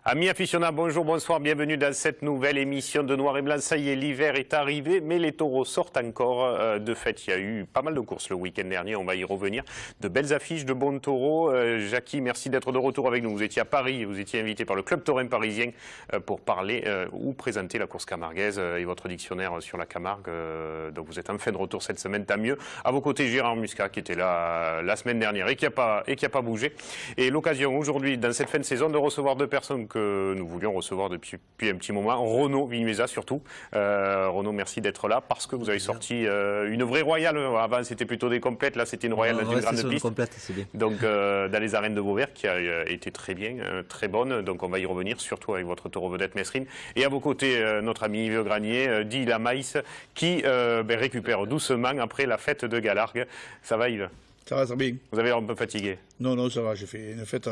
Amis aficionados, bonjour, bonsoir, bienvenue dans cette nouvelle émission de Noir et Blanc. Ça y est, l'hiver est arrivé, mais les taureaux sortent encore. De fait, il y a eu pas mal de courses le week-end dernier, on va y revenir. De belles affiches, de bons taureaux. Jackie, merci d'être de retour avec nous. Vous étiez à Paris, vous étiez invité par le Club Taurin parisien pour parler ou présenter la course camarguaise et votre dictionnaire sur la Camargue. Donc vous êtes en fin de retour cette semaine, tant mieux. À vos côtés, Gérard Muscat qui était là la semaine dernière et qui n'a pas bougé. Et l'occasion aujourd'hui, dans cette fin de saison, de recevoir deux personnes que nous voulions recevoir depuis un petit moment. Renaud Villemeza surtout. Renaud, merci d'être là parce que vous avez sorti une vraie royale. Avant c'était plutôt des complètes, là c'était une royale d'une grande piste. Complète, c'est bien. Donc dans les arènes de Vauvert qui a été très bien, très bonne. Donc on va y revenir surtout avec votre taureau vedette Mesrine. Et à vos côtés notre ami Yves Granier, dit la Maïs, qui récupère doucement après la fête de Galargue. Ça va Yves? Ça va très bien. Vous avez l'air un peu fatigué? Non, non, ça va, j'ai fait une fête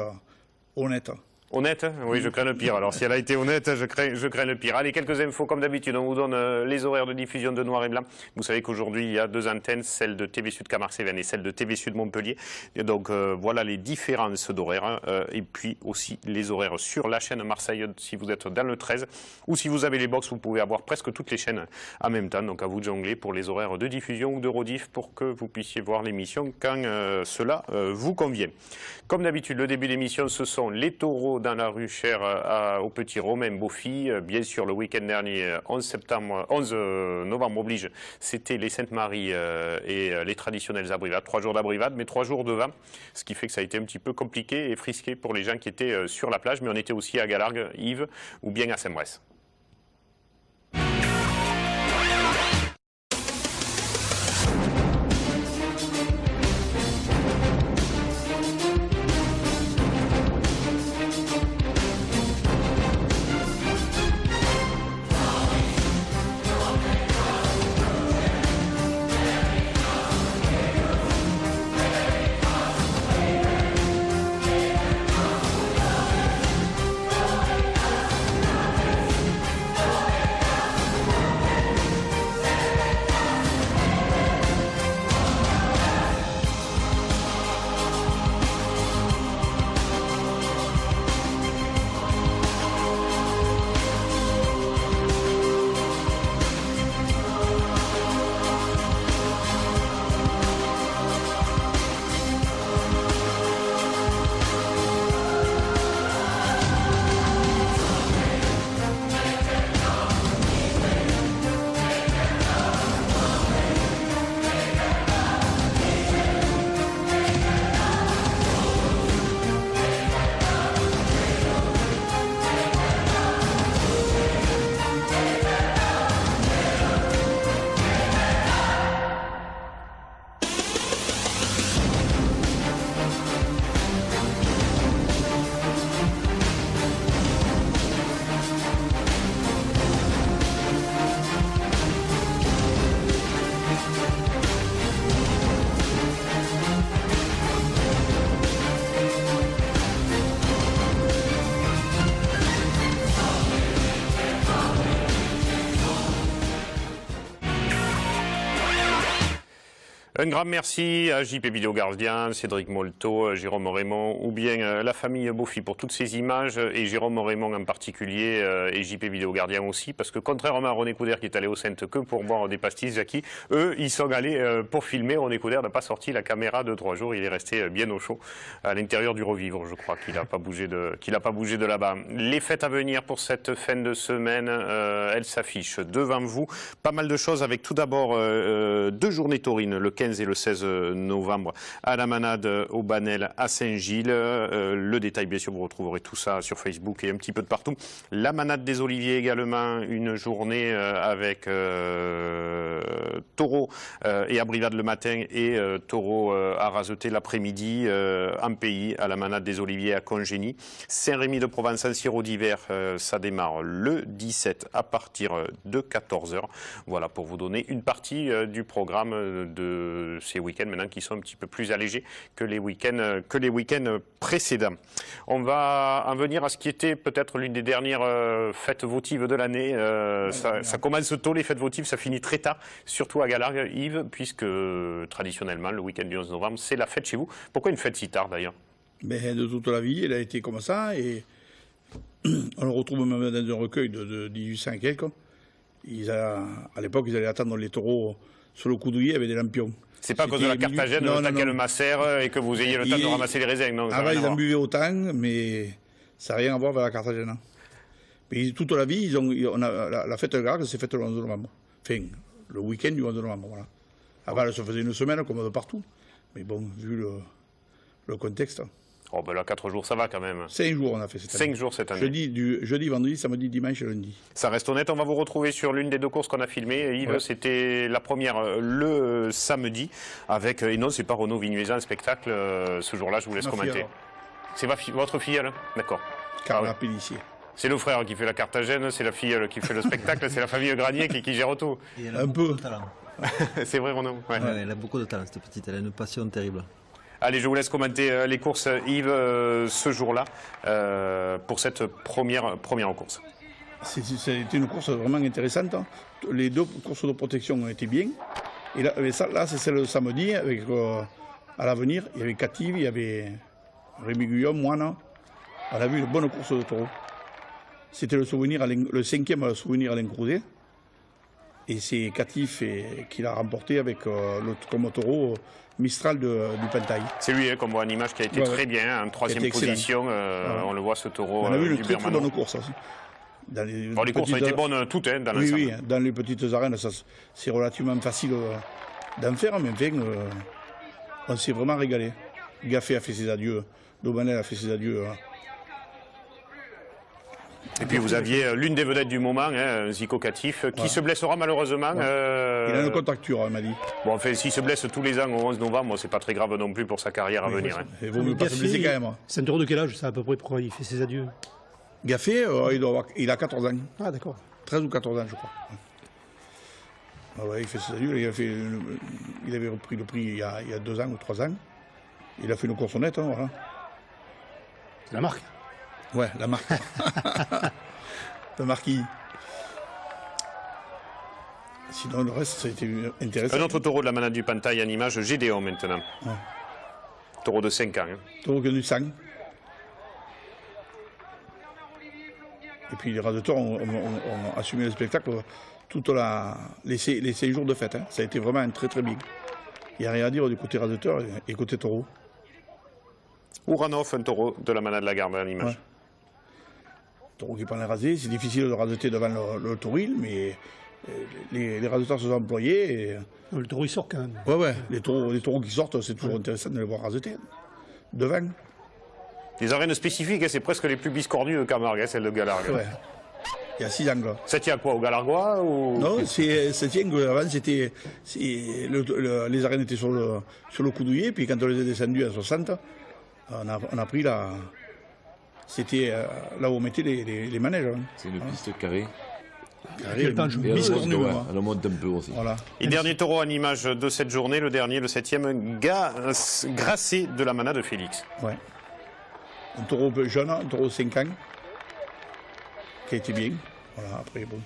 honnête. Honnête? Oui, je crains le pire. Alors, si elle a été honnête, je crains le pire. Allez, quelques infos, comme d'habitude. On vous donne les horaires de diffusion de Noir et Blanc. Vous savez qu'aujourd'hui, il y a deux antennes, celle de TV Sud Camargue-Cévennes et celle de TV Sud Montpellier. Et donc, voilà les différences d'horaires. Et puis aussi les horaires sur la chaîne Marseille, si vous êtes dans le 13. Ou si vous avez les box, vous pouvez avoir presque toutes les chaînes en même temps. Donc, à vous de jongler pour les horaires de diffusion ou de rediff pour que vous puissiez voir l'émission quand cela vous convient. Comme d'habitude, le début d'émission, ce sont les taureaux dans la rue chère au petit Romain Beaufy. Bien sûr, le week-end dernier, 11 novembre oblige, c'était les Saintes-Maries et les traditionnelles abrivades. 3 jours d'abrivade, mais 3 jours de vent, ce qui fait que ça a été un petit peu compliqué et frisqué pour les gens qui étaient sur la plage. Mais on était aussi à Galargue, Yves, ou bien à Saint-Bresse. Un grand merci à JP Vidéo Gardien, Cédric Molto, Jérôme Raymond ou bien la famille Beaufy pour toutes ces images et Jérôme Raymond en particulier et JP Vidéo Gardien aussi parce que contrairement à René Coudert qui est allé au Sainte que pour boire des pastilles, Jackie, eux ils sont allés pour filmer. René Coudert n'a pas sorti la caméra de 3 jours, il est resté bien au chaud à l'intérieur du Revivre, je crois qu'il n'a pas bougé de là-bas. Les fêtes à venir pour cette fin de semaine, elles s'affichent devant vous. Pas mal de choses avec tout d'abord 2 journées taurines, le 15 et le 16 novembre à la Manade, au Banel, à Saint-Gilles. Le détail, bien sûr, vous retrouverez tout ça sur Facebook et un petit peu de partout. La Manade des Oliviers également, une journée avec taureau et abrivade le matin et taureau à raseter l'après-midi en pays à la Manade des Oliviers à Congénie. Saint-Rémy de Provence en sirop d'hiver, ça démarre le 17 à partir de 14 h. Voilà pour vous donner une partie du programme de ces week-ends maintenant qui sont un petit peu plus allégés que les week-ends précédents. On va en venir à ce qui était peut-être l'une des dernières fêtes votives de l'année. Ça commence tôt les fêtes votives, ça finit très tard, surtout à Galargue, Yves, puisque traditionnellement le week-end du 11 novembre c'est la fête chez vous. Pourquoi une fête si tard d'ailleurs? De toute la vie, elle a été comme ça et On le retrouve même dans un recueil de 1800 et quelques. À l'époque, ils allaient attendre les taureaux sur le coudouillet avec des lampions. C'est pas à cause de la Carthagène, le temps qu'elle macère et que vous ayez le temps de ramasser les raisins, non? Avant, ils en buvaient autant, mais ça n'a rien à voir avec la Carthagène. Mais toute la vie, la fête de Gargue s'est faite le 11 novembre. Enfin, le week-end du 11 novembre, voilà. Avant, elle se faisait une semaine, comme de partout. Mais bon, vu le contexte. Oh, ben là, 4 jours, ça va quand même. 5 jours, on a fait cette année. 5 jours cette année. Jeudi, vendredi, samedi, dimanche et lundi. Ça reste honnête, on va vous retrouver sur l'une des 2 courses qu'on a filmées. Yves, c'était la première le samedi, avec, et non, c'est pas Renaud Vignuesa, un spectacle, ce jour-là, je vous laisse commenter. C'est votre filleule? D'accord. Carla Pellissier. C'est le frère qui fait la Carthagène, c'est la filleule qui fait le spectacle, c'est la famille Granier qui gère tout. Et elle a beaucoup de talent. C'est vrai, Renaud? Ouais, elle a beaucoup de talent, cette petite, elle a une passion terrible. Allez, je vous laisse commenter les courses, Yves, ce jour-là, pour cette première course. C'était une course vraiment intéressante. Les 2 courses de protection ont été bien. Et là, c'est celle de samedi, avec, à l'avenir, il y avait Cative, il y avait Rémi Guillaume, Moine. On a vu une bonne course de taureau. C'était le 5e souvenir Alain Crouzet. Et c'est Catif qui l'a remporté avec comme taureau Mistral du Pantaille. C'est lui qu'on voit en image qui a été très bien, en 3e position. On le voit, ce taureau. On a vu une très bonne course aussi. Les courses ont été bonnes toutes, dans l'ensemble. Oui, dans les petites arènes, c'est relativement facile d'en faire, mais enfin, on s'est vraiment régalé. Gaffé a fait ses adieux, Dobanel a fait ses adieux. Et puis vous aviez l'une des vedettes du moment, Zico Catif, qui se blessera malheureusement. Il a une contracture, il m'a dit. Bon, enfin, s'il se blesse tous les ans au 11 novembre, c'est pas très grave non plus pour sa carrière à venir. Il vaut mieux pas se blesser quand même. C'est un taureau de quel âge, ça, à peu près, pourquoi il fait ses adieux? Gaffé, il a 14 ans. Ah, d'accord. 13 ou 14 ans, je crois. Ah ouais, il fait ses adieux. Il avait repris le prix il y a 2 ans ou 3 ans. Il a fait une course honnête, voilà. C'est la marque. Ouais, la marque. Le marquis. Sinon, le reste, ça a été intéressant. Un autre taureau de la manade du Pantaille en image, Gédéon maintenant. Ouais. Taureau de 5 ans. Taureau qui a du sang. Et puis les radeteurs ont assumé le spectacle toute les 6 jours de fête. Ça a été vraiment très très bien. Il n'y a rien à dire du côté radeteur et côté taureau. Ouranov, un taureau de la manade de la Garde en image. Ouais. Taureau qui prend les rasés, c'est difficile de radeter devant le tauril, mais les radeteurs se sont employés. Et... Le taureau il sort quand même. Ouais, les taureaux qui sortent, c'est toujours intéressant de les voir raseter. Devant. Les arènes spécifiques, c'est presque les plus biscornues de Camargue, celle de Galargue. Ouais. Il y a 6 angles. Ça tient à quoi, au Galargois ou... Non, ça tient qu'avant, les arènes étaient sur le coudouillet, puis quand on les a descendus à 60, on a pris la... C'était là où on mettait les manèges. Hein. C'est une piste carrée. Elle monte un peu aussi. Voilà. Et dernier taureau en image de cette journée, le dernier, le 7e, Grasset de la manade de Félix. Ouais. Un taureau jeune, un taureau de 5 ans, qui a été bien. Voilà, après, bon.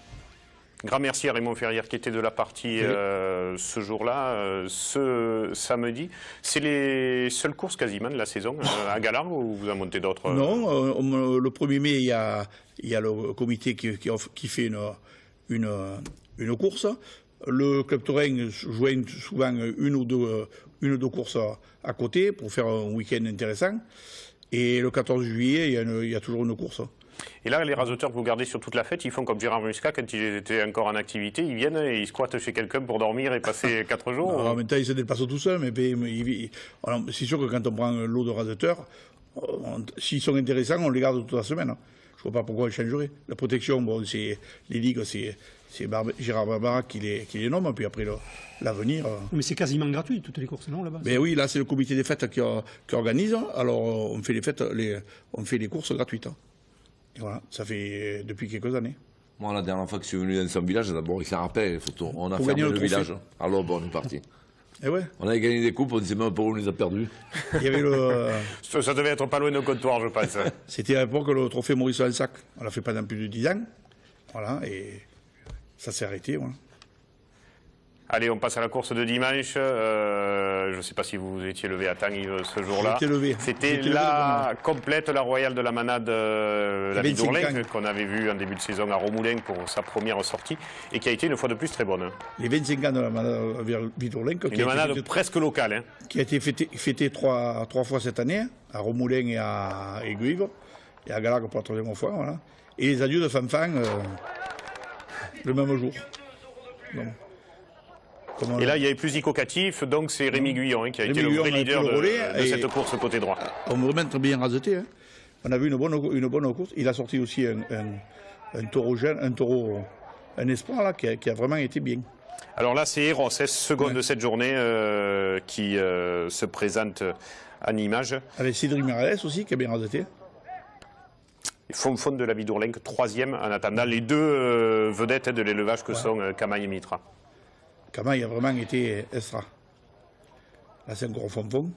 Grand merci à Raymond Ferrière qui était de la partie ce jour-là, ce samedi. C'est les seules courses quasiment de la saison à Galargue ou vous en montez d'autres? Non, le 1er mai, il y a le comité qui fait une course. Le Club Taurin joint souvent une ou deux courses à côté pour faire un week-end intéressant. Et le 14 juillet, il y a toujours une course. Et là, les raseteurs que vous gardez sur toute la fête, ils font comme Gérard Muscat quand ils étaient encore en activité. Ils viennent et ils squattent chez quelqu'un pour dormir et passer 4 jours. Alors, maintenant, ils se déplacent tout seuls, mais c'est sûr que quand on prend un lot de raseteurs, s'ils sont intéressants, on les garde toute la semaine. Je ne vois pas pourquoi ils changeraient. La protection, bon, c'est les ligues, c'est Gérard Barbara qui les nomme, puis après l'avenir. Mais c'est quasiment gratuit, toutes les courses, non, là-bas? Ben oui, là, c'est le comité des fêtes qui organise. Alors, on fait les courses gratuites. Et voilà, ça fait depuis quelques années. Moi, la dernière fois que je suis venu dans son village, d'abord, il s'en rappelle, on a fermé le village. Alors, bon, on est parti. Et ouais. On avait gagné des coupes, on ne sait même pas où on les a perdus. Il y avait ça devait être pas loin de nos comptoirs, je pense. C'était à l'époque le trophée Maurice Alsac. On l'a fait pendant plus de 10 ans. Voilà, et ça s'est arrêté. Voilà. Allez, on passe à la course de dimanche. je ne sais pas si vous étiez levé à temps, Yves, ce jour-là. J'étais levé. C'était J'étais levé la complète, la royale de la manade, la 25 Vidourlenc, ans. qu'on avait vu en début de saison à Romoulin pour sa première sortie, et qui a été une fois de plus très bonne. Hein. Les 25 ans de la manade Vidourlenc, Une manade presque locale. Hein. qui a été fêtée trois fois cette année, à Romoulin et à Guivre, et à Galac pour la troisième fois. Voilà. Et les adieux de Fanfan le même jour. Donc, Et là, il y avait plus Zico Catif, donc c'est Rémi Guyon qui a été le Guyon vrai a leader pris le relais, de et- cette course côté droit. on me remet très bien raseté. Hein. On a vu une bonne course. Il a sorti aussi un taureau jeune, un espoir là, qui a vraiment été bien. Alors là, c'est Eros, 16 secondes de cette journée qui se présente en image. Avec Cédric Miralles aussi, qui a bien raseté. Fonfon de la Vidourlenc, troisième en attendant les deux vedettes de l'élevage que sont Camaille et Mitra. Camaille a vraiment été extra. Là, c'est encore Fonfon.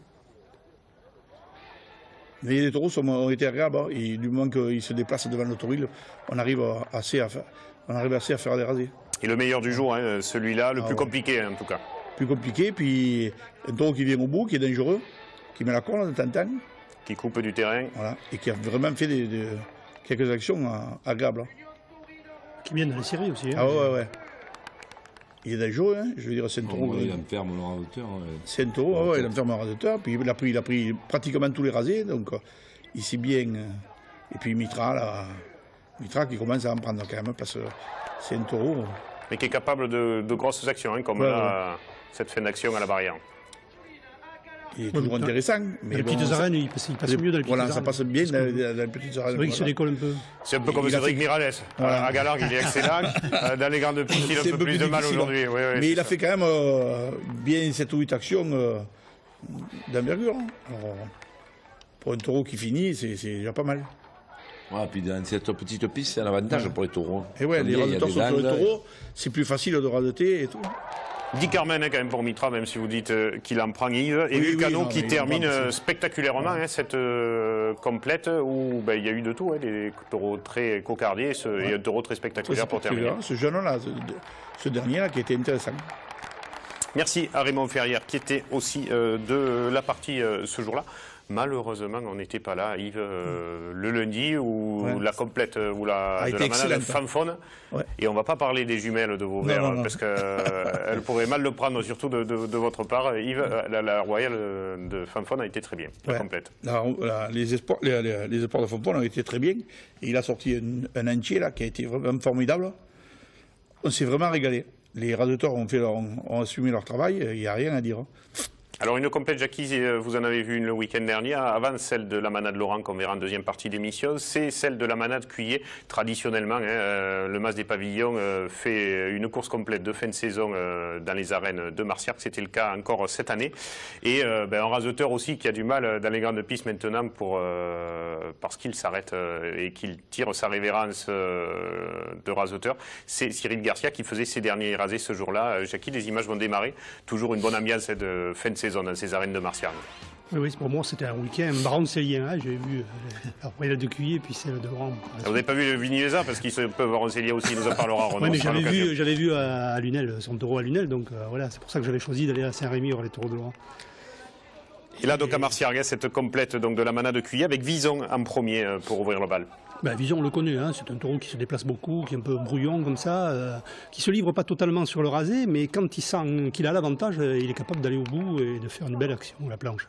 Mais les taureaux ont été agréables. Hein. Et du moment qu'ils se déplacent devant l'autoril, on arrive assez à faire des rasés. Et le meilleur du jour, hein, celui-là, le plus ouais. compliqué en tout cas. Plus compliqué, puis un taureau qui vient au bout, qui est dangereux, qui met la corne de temps en temps, Qui coupe du terrain. voilà, et qui a vraiment fait quelques actions agréables. Hein. Qui viennent dans les séries aussi. Hein. Ah ouais. Il est dangereux, hein. Je veux dire, c'est un taureau. Il enferme le radoteur. C'est un taureau, il enferme un raseteur, puis il a pris pratiquement tous les rasés, donc il s'est bien. Et puis Mitra qui commence à en prendre quand même, parce que c'est un taureau. Mais qui est capable de grosses actions, hein, comme là, cette fin d'action à la barrière. Il est toujours intéressant. Mais Les bon, petites arènes, il passe mieux dans les petites voilà, arènes. ça passe bien dans les petites arènes. C'est vrai qu'il se décolle un peu. C'est un peu comme Il a Cédric fait- Miralles. Voilà. À Galargue, il est excellent. Dans les grandes pistes, il a C'est un peu plus de mal difficile, aujourd'hui. Oui, mais il a fait quand même bien 7 ou 8 actions d'envergure. Hein. Alors, pour un taureau qui finit, c'est déjà pas mal. Puis dans cette petite piste, c'est un avantage pour les taureaux. Et ouais, Comme les dit, il y a raseteurs des sur le angles. taureau, c'est plus facile de raseter et tout. Dit Carmen hein, quand même pour Mitra, même si vous dites qu'il en prend Yves. Et Oui, Vulcano non, qui mais termine il en prend, spectaculairement hein, cette complète où il y a eu de tout. Hein, des taureaux très cocardiers et un taureau très spectaculaire pour terminer. Ce jeune-là, ce dernier-là qui était intéressant. Merci à Raymond Ferrière qui était aussi de la partie ce jour-là. Malheureusement, on n'était pas là, Yves, le lundi où la complète ou de la manade fanfone. Ouais. Et on ne va pas parler des jumelles de Vauvert parce qu'elle pourrait mal le prendre, surtout de votre part. Yves, la royale de fanfone a été très bien, la complète. Les espoirs de Fonfon ont été très bien. Et il a sorti un entier là, qui a été vraiment formidable. On s'est vraiment régalé. Les raseteurs ont assumé leur travail, il n'y a rien à dire. Alors une complète, Jackie, vous en avez vu une le week-end dernier, avant celle de la manade Laurent qu'on verra en deuxième partie d'émission, c'est celle de la manade Cuillet. Traditionnellement, le Mas des Pavillons fait une course complète de fin de saison dans les arènes de Marciac, c'était le cas encore cette année. Et un raseteur aussi qui a du mal dans les grandes pistes maintenant parce qu'il s'arrête et qu'il tire sa révérence de raseteur. C'est Cyril Garcia qui faisait ses derniers rasés ce jour-là. Jackie, les images vont démarrer, toujours une bonne ambiance de fin de saison dans ces arènes de Marciac. Oui, pour moi, c'était un week-end marrant de Célien. Hein. J'ai vu après la de Cuillet et puis celle de Rang. Vous n'avez pas vu le Vigny-les-Arts parce qu'ils peuvent voir Célia aussi, il nous en parlera. Oui, mais j'avais vu à Lunel, son taureau à Lunel, donc voilà, c'est pour ça que j'avais choisi d'aller à Saint-Rémy voir les taureaux de Laurent. Et là, donc à Marciac, cette complète donc, de la manade de Cuillet avec Vison en premier pour ouvrir le bal. Vison, on le connaît, hein. C'est un taureau qui se déplace beaucoup, qui est un peu brouillon comme ça, qui se livre pas totalement sur le rasé, mais quand il sent qu'il a l'avantage, il est capable d'aller au bout et de faire une belle action à la planche.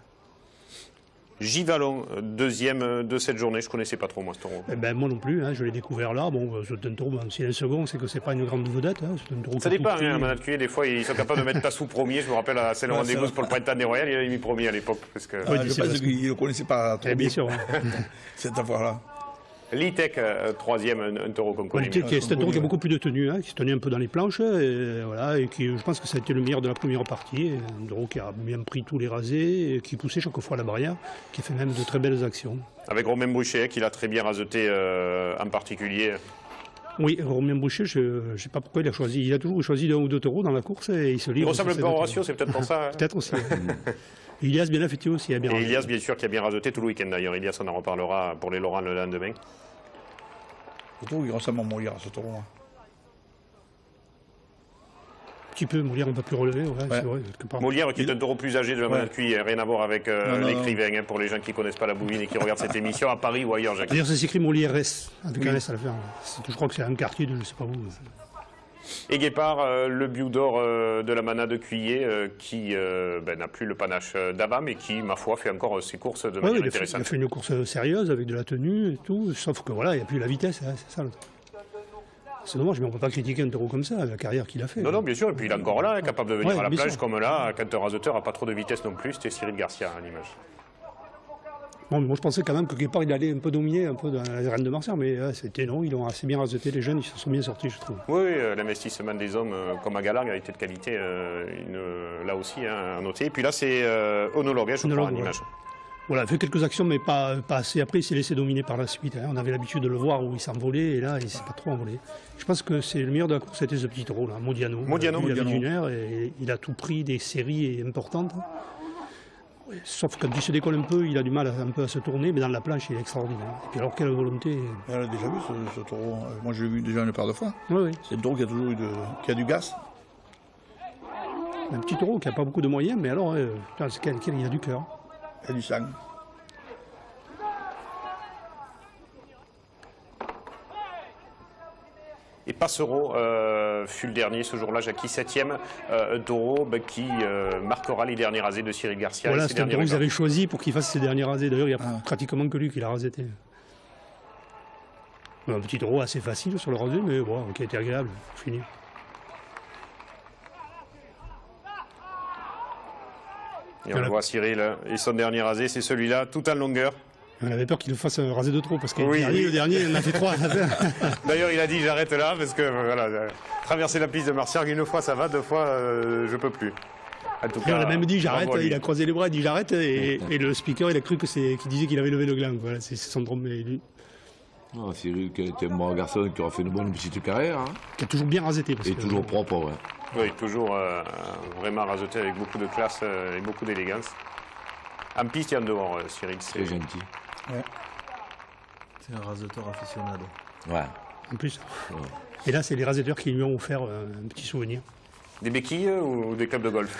Givalon, deuxième de cette journée, je ne connaissais pas trop moi ce taureau. Moi non plus, hein. Je l'ai découvert là. Bon, c'est un taureau, si un second, c'est que c'est pas une grande vedette. Hein. C'est un taureau Ça dépend, la manade Cuillet, des fois ils sont capables de mettre Tassou premier. Je me rappelle à Saint-Laurent-des-Gousses pour le printemps des Royales, il avait mis premier à l'époque. Parce que... je pense qu'il ne le connaissait pas trop bien, bien sûr, hein. cette affaire-là. Litek, troisième, un taureau qu'on connaît. C'est un taureau qui a beaucoup plus de tenue, hein, qui se tenait un peu dans les planches, et qui, je pense que ça a été le meilleur de la première partie. Un taureau qui a bien pris tous les rasés, et qui poussait chaque fois à la barrière, qui a fait même de très belles actions. Avec Romain Bruchet, qui l'a très bien raseté en particulier. Oui, Romain Bruchet, je ne sais pas pourquoi il a choisi. Il a toujours choisi 1 ou 2 taureaux dans la course et il se livre. Il ressemble un peu à Horatio, c'est peut-être pour ça. Peut-être aussi. Ilias bien affecté aussi. Et Ilias, bien sûr, qui a bien raseté tout le week-end d'ailleurs. Ilias, on en reparlera pour les Laurent le lendemain. Je trouve qu'il ressemble à Molière, ce taureau. petit peu, Molière un peu plus relevé, ouais. C'est vrai, quelque part. Molière qui est un taureau plus âgé de la manade cuillère, rien à voir avec l'écrivain, non. hein, pour les gens qui ne connaissent pas la bouvine et qui regardent cette émission à Paris ou ailleurs, Jacques. D'ailleurs, ça s'écrit Molière S, avec un S à la fin. Je crois que c'est un quartier de je ne sais pas où. Et Guépard, le biou d'or de la manade cuillé, qui n'a plus le panache d'avant, mais qui, ma foi, fait encore ses courses de manière intéressante. Il a fait une course sérieuse avec de la tenue et tout, sauf que voilà, il n'y a plus la vitesse, hein, c'est ça le truc. C'est dommage, mais on ne peut pas critiquer un taureau comme ça, la carrière qu'il a fait. Non, bien sûr, et puis il est encore là, capable de venir à la plage sûr. comme là, quand un raseteur n'a pas trop de vitesse non plus, c'était Cyril Garcia à l'image. Bon, mais moi je pensais quand même que Guépard il allait un peu dominer un peu dans la reine de Marseille, mais c'était non, ils ont assez bien raseté les jeunes, ils se sont bien sortis, je trouve. Oui, l'investissement des hommes comme à Galargue a été de qualité, là aussi, hein, à noter. Et puis là, c'est Onologue, je crois, à l'image. Voilà, il a fait quelques actions, mais pas assez. Après, il s'est laissé dominer par la suite. Hein. On avait l'habitude de le voir où il s'envolait, et là, il ne s'est pas trop envolé. Je pense que c'est le meilleur de la course, c'était ce petit taureau, là, Modiano. Il avait d'une heure, et il a tout pris des séries importantes. Sauf que quand il se décolle un peu, il a du mal un peu à se tourner, mais dans la planche, il est extraordinaire. Et puis alors, quelle volonté. On l'a déjà vu, ce taureau. Moi, je l'ai vu déjà une paire de fois. Oui. C'est le taureau qui a toujours qui a du gaz. Un petit taureau qui n'a pas beaucoup de moyens, mais alors, c'est il a du cœur. Il a du sang. Et Passero fut le dernier ce jour-là, Jackie 7e, taureau qui marquera les derniers rasés de Cyril Garcia. Voilà, c'est un taureau qu'ils avaient choisi pour qu'il fasse ses derniers rasés. D'ailleurs, il n'y a pratiquement que lui qui l'a rasété. Un petit taureau assez facile sur le rasé, mais bon, qui a été agréable, fini. Et on le voit Cyril, et son dernier rasé, c'est celui-là, tout en longueur. On avait peur qu'il fasse un rasé de trop, parce que le dernier, il en a fait 3. D'ailleurs, il a dit j'arrête là, parce que voilà, traverser la piste de Marciargues une fois ça va, deux fois je peux plus. En tout cas, il a même dit j'arrête, il a croisé les bras, il a dit j'arrête, et le speaker il a cru qu'il disait qu'il avait levé le gland. Voilà, c'est son trompé, lui. Oh, Cyril, qui est un bon garçon, qui aura fait une bonne petite carrière. Hein. Qui a toujours bien rasété. Et toujours propre, ouais. Oui, toujours vraiment raseté avec beaucoup de classe et beaucoup d'élégance. En piste et en dehors, Cyril. C'est gentil. Ouais. C'est un raseteur aficionado. Ouais. En plus. Ouais. Et là, c'est les raseteurs qui lui ont offert un petit souvenir. Des béquilles ou des clubs de golf?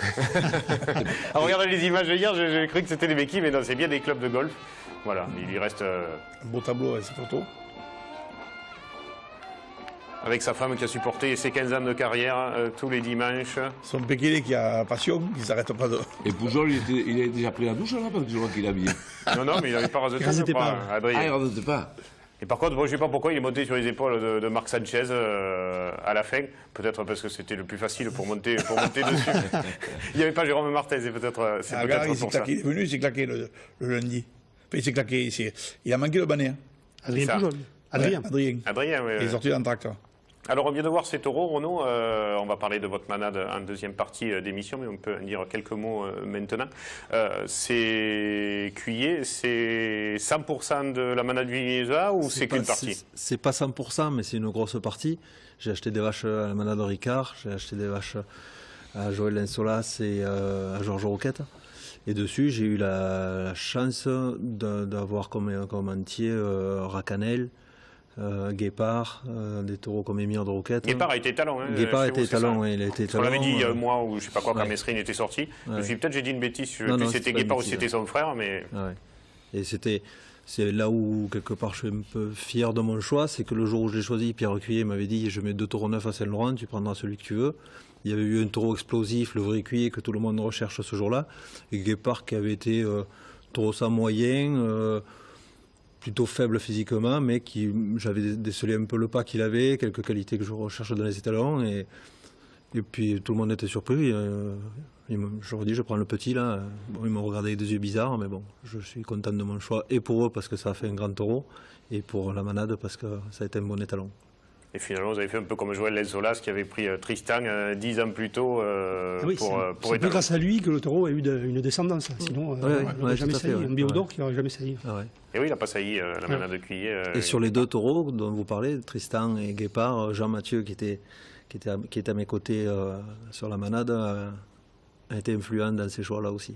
Alors, regardez les images de hier, j'ai cru que c'était des béquilles, mais non, c'est bien des clubs de golf. Voilà, il lui reste... Un beau tableau avec ses photos. Avec sa femme qui a supporté ses 15 ans de carrière tous les dimanches. Son Pékélé qui a passion, qui ne s'arrête pas de... Et Poujol, il a déjà pris la douche là, parce que je vois qu'il est habillé. Non, mais il n'avait pas raseté, je crois, Adrien. Ah, il rasetait pas. Et par contre, moi, je ne sais pas pourquoi il est monté sur les épaules de Marc Sanchez à la fin. Peut-être parce que c'était le plus facile pour monter dessus. Il n'y avait pas Jérôme Martin, c'est peut-être pour ça. Il est venu, il s'est claqué le lundi. Enfin, il s'est claqué, il a manqué le bannet. Hein. Adrien Poujol. Adrien, oui. Il est sorti dans le tracteur. Alors, on vient de voir ces taureaux, Renaud. On va parler de votre manade en deuxième partie d'émission, mais on peut en dire quelques mots maintenant. C'est cuillé, c'est 100% de la manade vigneuse ou c'est qu'une partie? C'est pas 100%, mais c'est une grosse partie. J'ai acheté des vaches à la manade Ricard, j'ai acheté des vaches à Joël Linsolas et à Georges Roquette. Et dessus, j'ai eu la chance d'avoir comme entier Racanel, Guépard, des taureaux comme Émir de Roquette. Guépard a été talent. Hein, Guépard a été talent, oui, il a été talent. On l'avait dit moi ou je sais pas quoi quand Mesrine était sorti. Peut-être j'ai dit une bêtise, je sais plus si c'était Guépard ou si c'était son frère, mais. Ouais. Et c'est là où quelque part je suis un peu fier de mon choix, c'est que le jour où je l'ai choisi, Pierre Cuillet m'avait dit je mets 2 taureaux neufs à Saint-Laurent, tu prendras celui que tu veux. Il y avait eu un taureau explosif, le vrai Cuillet que tout le monde recherche ce jour-là, et Guépard qui avait été taureau sans moyen. Plutôt faible physiquement, mais qui j'avais décelé un peu le pas qu'il avait, quelques qualités que je recherche dans les étalons, et puis tout le monde était surpris. Je leur dis, je prends le petit là. Bon, ils m'ont regardé avec des yeux bizarres, mais bon, je suis content de mon choix, et pour eux parce que ça a fait un grand taureau, et pour la manade parce que ça a été un bon étalon. Et finalement, vous avez fait un peu comme Joël Lensolas qui avait pris Tristan 10 ans plus tôt pour être grâce à lui que le taureau a eu une descendance. Sinon, il n'aurait jamais sailli. Un biodor qui n'aurait jamais sailli. Ah ouais. Et oui, il n'a pas sailli la manade de Cuillet. Et sur les 2 taureaux dont vous parlez, Tristan et Guépard, Jean-Mathieu qui était à mes côtés sur la manade a été influent dans ces choix-là aussi.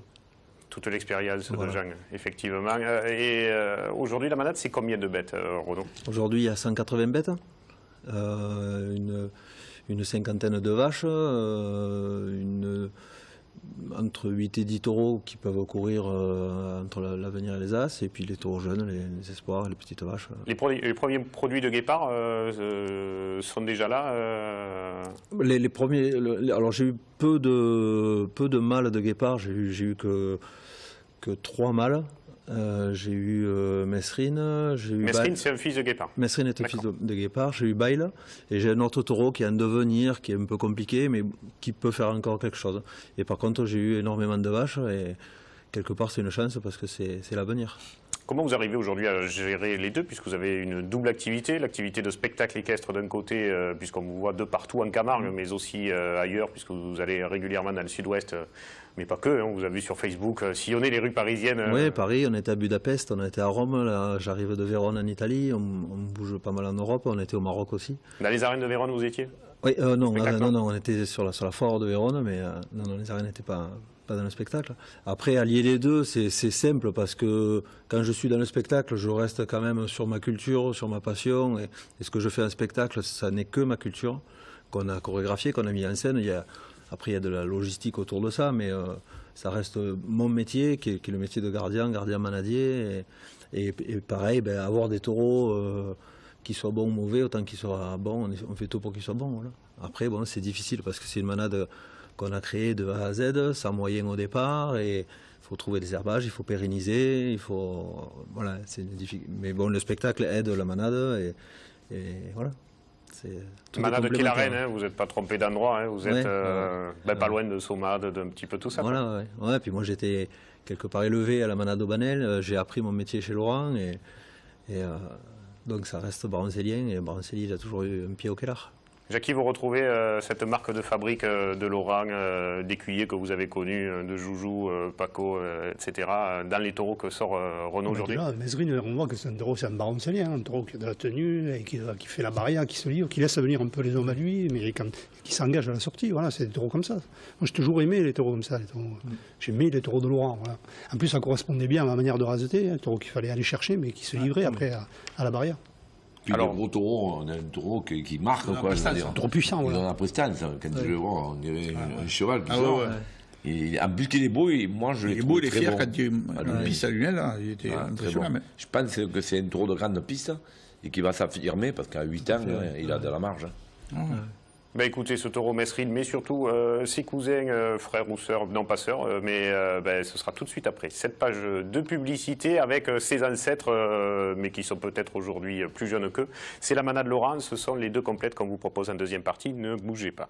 Toute l'expérience de Jean, effectivement. Et aujourd'hui, la manade, c'est combien de bêtes, Renaud? Aujourd'hui, il y a 180 bêtes. une cinquantaine de vaches, entre 8 et 10 taureaux qui peuvent courir entre l'avenir et les as, et puis les taureaux jeunes, les espoirs, les petites vaches. Les premiers produits de guépard sont déjà là Les premiers, alors j'ai eu peu de mâles de guépard, j'ai eu que 3 mâles. J'ai eu Mesrine, j'ai eu Mesrine, c'est un fils de guépard. Mesrine est un fils de guépard, j'ai eu Bail, et j'ai un autre taureau qui est en devenir, qui est un peu compliqué, mais qui peut faire encore quelque chose. Et par contre, j'ai eu énormément de vaches, et quelque part, c'est une chance parce que c'est l'avenir. Comment vous arrivez aujourd'hui à gérer les deux, puisque vous avez une double activité, l'activité de spectacle équestre d'un côté, puisqu'on vous voit de partout en Camargue, mais aussi ailleurs, puisque vous allez régulièrement dans le sud-ouest, mais pas que, hein, on vous a vu sur Facebook sillonner les rues parisiennes. Oui, Paris, on était à Budapest, on était à Rome, là j'arrive de Vérone en Italie, on bouge pas mal en Europe, on était au Maroc aussi. Dans les arènes de Vérone, vous étiez? Oui, non, on était sur la foire de Vérone, mais non, les arènes n'étaient pas dans le spectacle. Après, allier les deux, c'est simple parce que quand je suis dans le spectacle, je reste quand même sur ma culture, sur ma passion. Et ce que je fais en spectacle, ça n'est que ma culture qu'on a chorégraphiée, qu'on a mis en scène. Après, il y a de la logistique autour de ça, mais ça reste mon métier, qui est le métier de gardien manadier. Et pareil, avoir des taureaux qu'ils soient bons ou mauvais, autant qu'ils soient bons, on fait tout pour qu'ils soient bons. Voilà. Après, bon, c'est difficile parce que c'est une manade qu'on a créé de A à Z, sans moyen au départ, et il faut trouver des herbages, il faut pérenniser, voilà, c'est difficile. Mais bon, le spectacle aide la manade, et voilà. Manade qui est la reine, hein, vous n'êtes pas trompé d'endroit, hein, vous êtes pas loin de Sommade, d'un petit peu tout ça. Voilà, ouais. Puis moi j'étais quelque part élevé à la manade au Banel, j'ai appris mon métier chez Laurent, et donc ça reste Brancélien, et Brancélie, il a toujours eu un pied au Kellar. Jackie, vous retrouvez cette marque de fabrique de Laurent, d'écuyer que vous avez connu, de Joujou, Paco, etc., dans les taureaux que sort Renault aujourd'hui? Mesrine, on voit que c'est un taureau, c'est un baroncélien, un taureau qui a de la tenue, et qui fait la barrière, qui se livre, qui laisse venir un peu les hommes à lui, mais qui s'engage à la sortie. Voilà, c'est des taureaux comme ça. Moi, j'ai toujours aimé les taureaux comme ça. J'aimais les taureaux de Laurent. Voilà. En plus, ça correspondait bien à ma manière de raseter, un taureau qu'il fallait aller chercher, mais qui se livrait après à la barrière. Puis alors, le gros taureau, on a un taureau qui marque, quoi, je veux dire. Un taureau puissant, voilà. Il a la prestance, quand je le vois, on dirait un cheval qui sort. En plus qu'il est beau, et moi je l'ai trouvé très bon. Il est fier quand il piste à lunettes, il était impressionnant. Bon. Je pense que c'est un taureau de grande piste, et qui va s'affirmer, parce qu'à 8 ans, il a de la marge. Ben écoutez, ce taureau Mesrine, mais surtout ses cousins, frères ou sœurs, non pas sœurs, mais ce sera tout de suite après. Cette page de publicité avec ses ancêtres, mais qui sont peut-être aujourd'hui plus jeunes qu'eux. C'est la manade Laurent, ce sont les deux complètes qu'on vous propose en deuxième partie. Ne bougez pas.